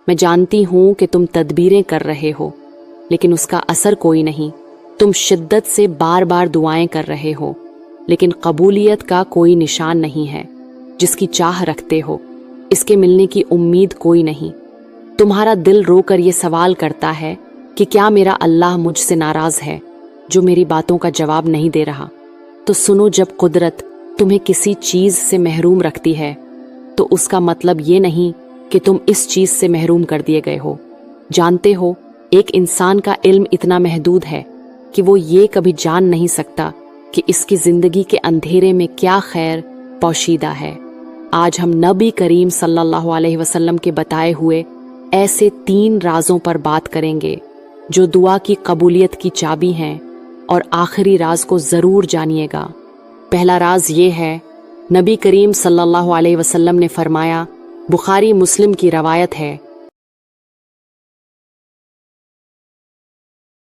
میں جانتی ہوں کہ تم تدبیریں کر رہے ہو لیکن اس کا اثر کوئی نہیں، تم شدت سے بار بار دعائیں کر رہے ہو لیکن قبولیت کا کوئی نشان نہیں ہے۔ جس کی چاہ رکھتے ہو اس کے ملنے کی امید کوئی نہیں۔ تمہارا دل رو کر یہ سوال کرتا ہے کہ کیا میرا اللہ مجھ سے ناراض ہے جو میری باتوں کا جواب نہیں دے رہا؟ تو سنو، جب قدرت تمہیں کسی چیز سے محروم رکھتی ہے تو اس کا مطلب یہ نہیں کہ تم اس چیز سے محروم کر دیے گئے ہو۔ جانتے ہو، ایک انسان کا علم اتنا محدود ہے کہ وہ یہ کبھی جان نہیں سکتا کہ اس کی زندگی کے اندھیرے میں کیا خیر پوشیدہ ہے۔ آج ہم نبی کریم صلی اللہ علیہ وسلم کے بتائے ہوئے ایسے 3 رازوں پر بات کریں گے جو دعا کی قبولیت کی چابی ہیں، اور آخری راز کو ضرور جانیے گا۔ پہلا راز یہ ہے، نبی کریم صلی اللہ علیہ وسلم نے فرمایا، بخاری مسلم کی روایت ہے،